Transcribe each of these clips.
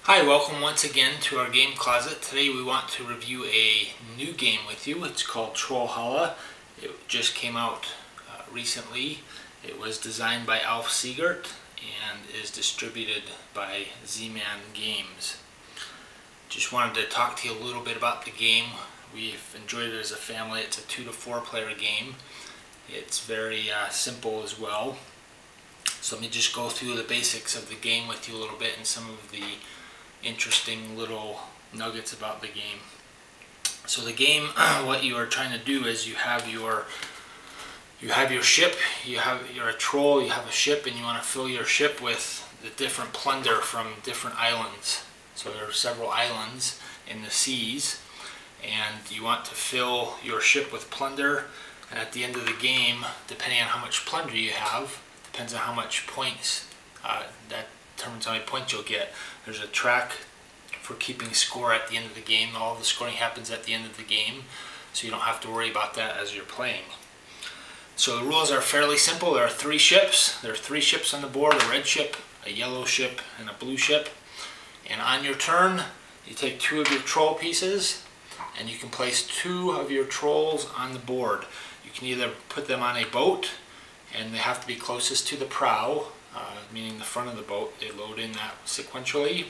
Hi, welcome once again to our game closet. Today we want to review a new game with you. It's called Trollhalla. It just came out recently. It was designed by Alf Siegert and is distributed by Z-Man Games. Just wanted to talk to you a little bit about the game. We've enjoyed it as a family. It's a 2 to 4 player game. It's very simple as well. So let me just go through the basics of the game with you a little bit and some of the interesting little nuggets about the game. So the game, what you are trying to do is you have your ship, you're a troll, you have a ship, and you want to fill your ship with the different plunder from different islands. So there are several islands in the seas, and you want to fill your ship with plunder, and at the end of the game, depending on how much plunder you have, depends on how much points, that determines how many points you'll get. There's a track for keeping score at the end of the game. All the scoring happens at the end of the game, so you don't have to worry about that as you're playing. So the rules are fairly simple. There are 3 ships. There are 3 ships on the board: a red ship, a yellow ship, and a blue ship. And on your turn, you take 2 of your troll pieces, and you can place 2 of your trolls on the board. You can either put them on a boat, and they have to be closest to the prow, meaning the front of the boat. They load in that sequentially.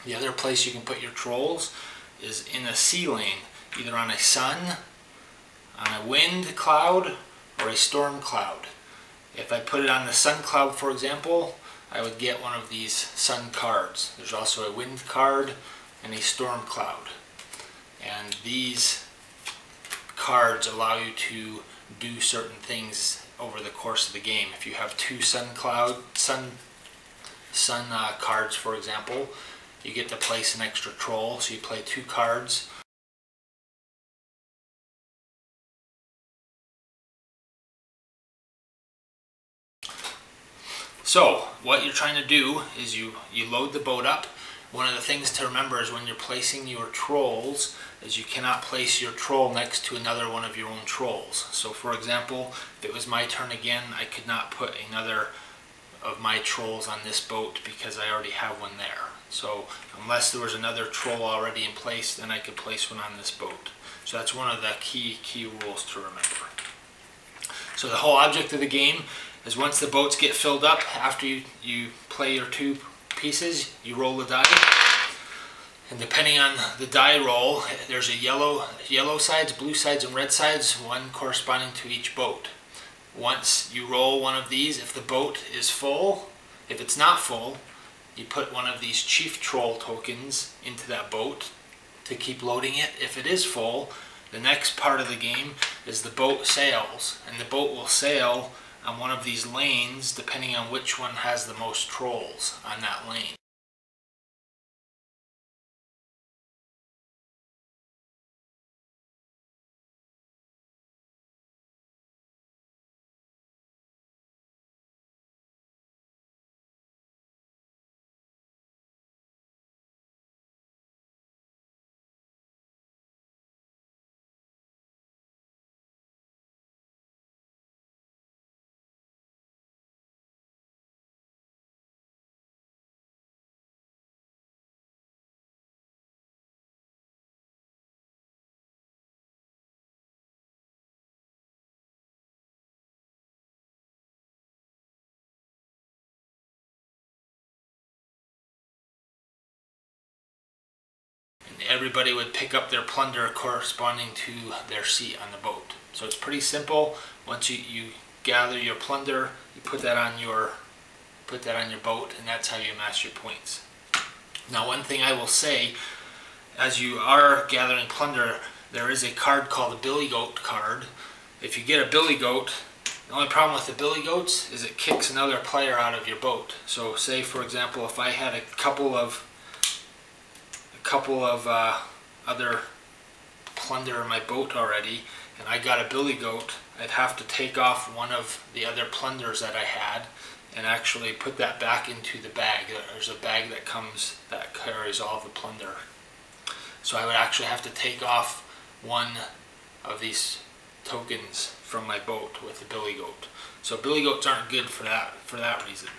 The other place you can put your trolls is in a sea lane, either on a sun, on a wind cloud, or a storm cloud. If I put it on the sun cloud, for example, I would get one of these sun cards. There's also a wind card and a storm cloud. And these cards allow you to do certain things over the course of the game. If you have 2 sun cards, for example, you get to place an extra troll, so you play 2 cards. So what you're trying to do is you load the boat up. One of the things to remember is when you're placing your trolls is you cannot place your troll next to another one of your own trolls. So for example, if it was my turn again, I could not put another of my trolls on this boat because I already have one there. So unless there was another troll already in place, then I could place one on this boat. So that's one of the key rules to remember. So the whole object of the game is once the boats get filled up, after you play your 2 pieces, you roll the die, and depending on the die roll, there's a yellow sides, blue sides, and red sides, one corresponding to each boat. Once you roll one of these, if the boat is full, if it's not full, you put one of these chief troll tokens into that boat to keep loading it. If it is full, the next part of the game is the boat sails, and the boat will sail on one of these lanes depending on which one has the most trolls on that lane. Everybody would pick up their plunder corresponding to their seat on the boat. So it's pretty simple. Once you gather your plunder, you put that on your boat, and that's how you amass your points. Now, one thing I will say, as you are gathering plunder, there is a card called a billy goat card. If you get a billy goat, the only problem with the billy goats is it kicks another player out of your boat. So say, for example, if I had a couple of other plunder in my boat already, and I got a billy goat, I'd have to take off one of the other plunders that I had and actually put that back into the bag. There's a bag that carries all the plunder. So I would actually have to take off one of these tokens from my boat with the billy goat. So billy goats aren't good for that reason.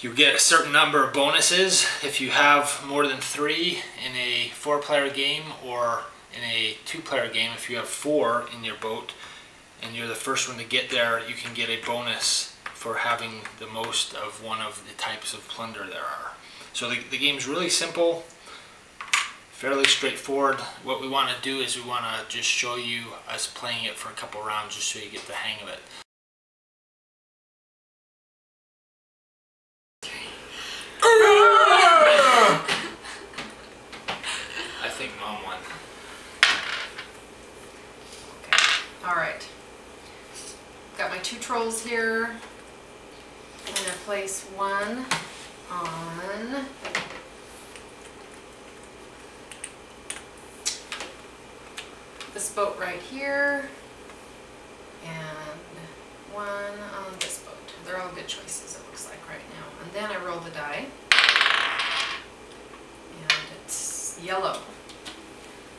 You get a certain number of bonuses if you have more than 3 in a 4-player game, or in a 2-player game if you have 4 in your boat and you're the first one to get there, you can get a bonus for having the most of one of the types of plunder there are. So the game's really simple, fairly straightforward. What we want to do is we want to just show you us playing it for a couple rounds just so you get the hang of it. I think Mom won. Okay, alright. Got my 2 trolls here. I'm going to place one on this boat right here, and one on this boat. They're all good choices, it looks like, right now. And then I roll the die, and it's yellow.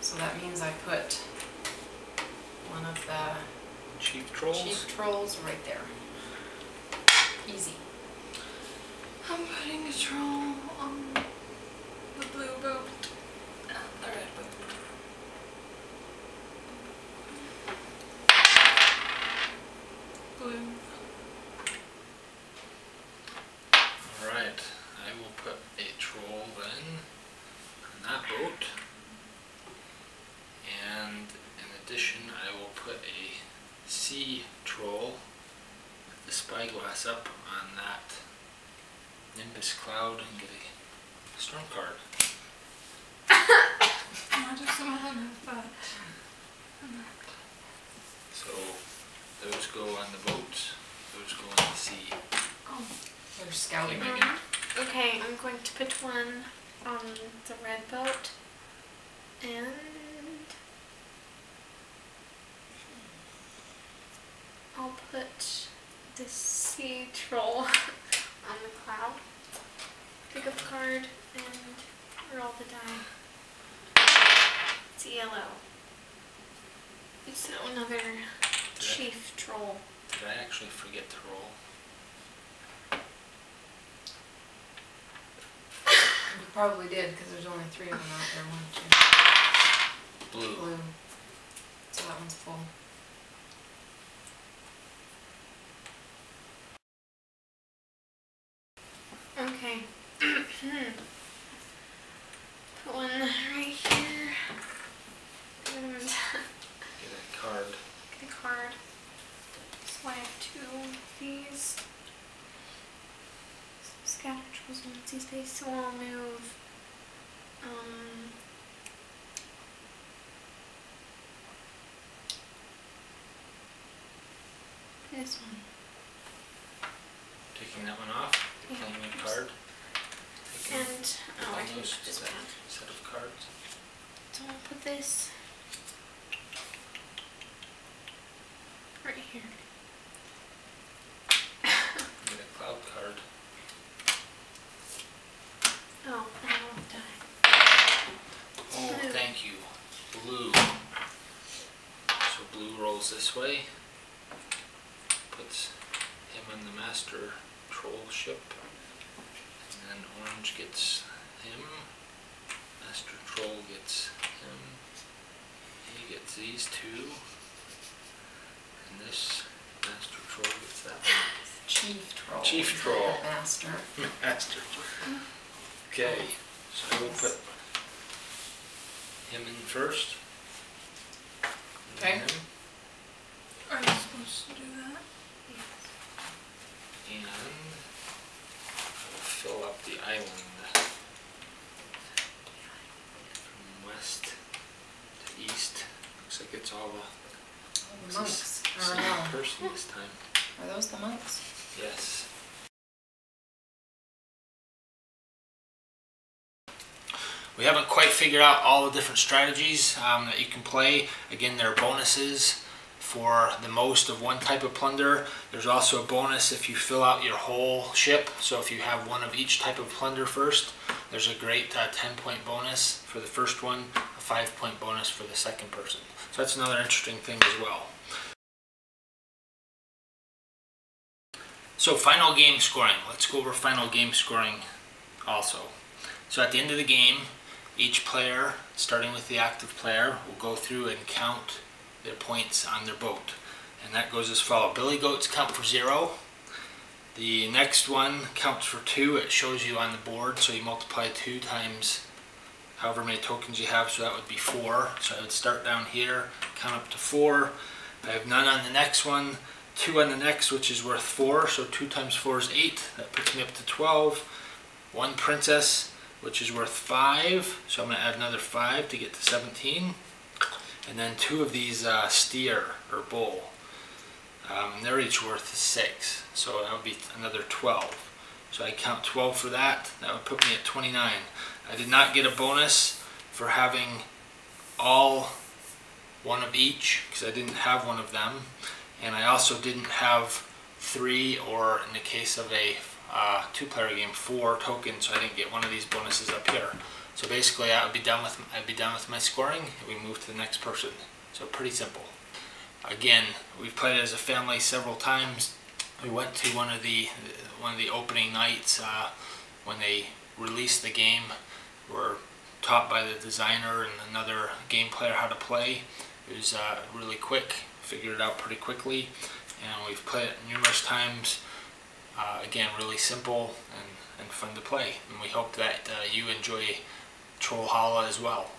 So that means I put one of the Chief trolls right there. Easy. I'm putting a troll on the blue boat and the red boat. Blue. Alright, I will put a troll then on that boat, and in addition I will put a sea troll with the spyglass up on that Nimbus cloud and get a storm card. I just want that. So those go on the boat, those go on the sea. Oh, they're scouting. Okay, Megan. Okay, I'm going to put one on the red boat, and I'll put the sea troll on the cloud. Pick up a card and roll the die. It's yellow. It's another chief troll. Did I actually forget to roll? You probably did, because there's only 3 of them out there. 1, 2. Blue. Blue. So that one's full. Okay. Put one right here. And Get a card. get a card. So I have 2 of these. Some scatter trolls on empty space, so I'll move this one. Taking that one off. Yeah. Playing a card. Taking And oh, I can almost put this that one. set of cards. So I'll put this right here. Get a cloud card. Oh, and I'll die. Oh, Blue. thank you. Blue. So blue rolls this way. Puts him on the master troll ship. And then orange gets him. Master troll gets him. He gets these 2. And this master troll gets that one. Chief troll. Chief troll. Master. Master troll. Okay, so I will put him in first. And Okay. him. Are you supposed to do that? And I will fill up the island from west to east. Looks like it's all The monks. the Or same no. person this time. Are those the monks? Yes. We haven't quite figured out all the different strategies that you can play. Again, there are bonuses for the most of one type of plunder. There's also a bonus if you fill out your whole ship. So if you have one of each type of plunder first, there's a great 10-point bonus for the first one, a 5-point bonus for the second person. So that's another interesting thing as well. So final game scoring. Let's go over final game scoring also. So at the end of the game, each player, starting with the active player, will go through and count their points on their boat. And that goes as follows. Billy goats count for 0. The next one counts for 2. It shows you on the board, so you multiply 2 times however many tokens you have, so that would be 4. So I would start down here, count up to 4. I have none on the next one, 2 on the next, which is worth 4, so 2 times 4 is 8. That puts me up to 12. 1 princess, which is worth 5, so I'm going to add another 5 to get to 17. And then 2 of these steer or bull. They're each worth 6, so that would be another 12. So I count 12 for that. That would put me at 29. I did not get a bonus for having all one of each, because I didn't have one of them. And I also didn't have 3, or in the case of a 2-player game, 4 tokens, so I didn't get one of these bonuses up here. So basically I'd be done with my scoring, and we move to the next person. So pretty simple. Again, we've played it as a family several times. We went to one of the opening nights when they released the game. We're taught by the designer and another game player how to play. It was really quick, figured it out pretty quickly, and we've played it numerous times. Again, really simple and fun to play, and we hope that you enjoy Trollhalla as well.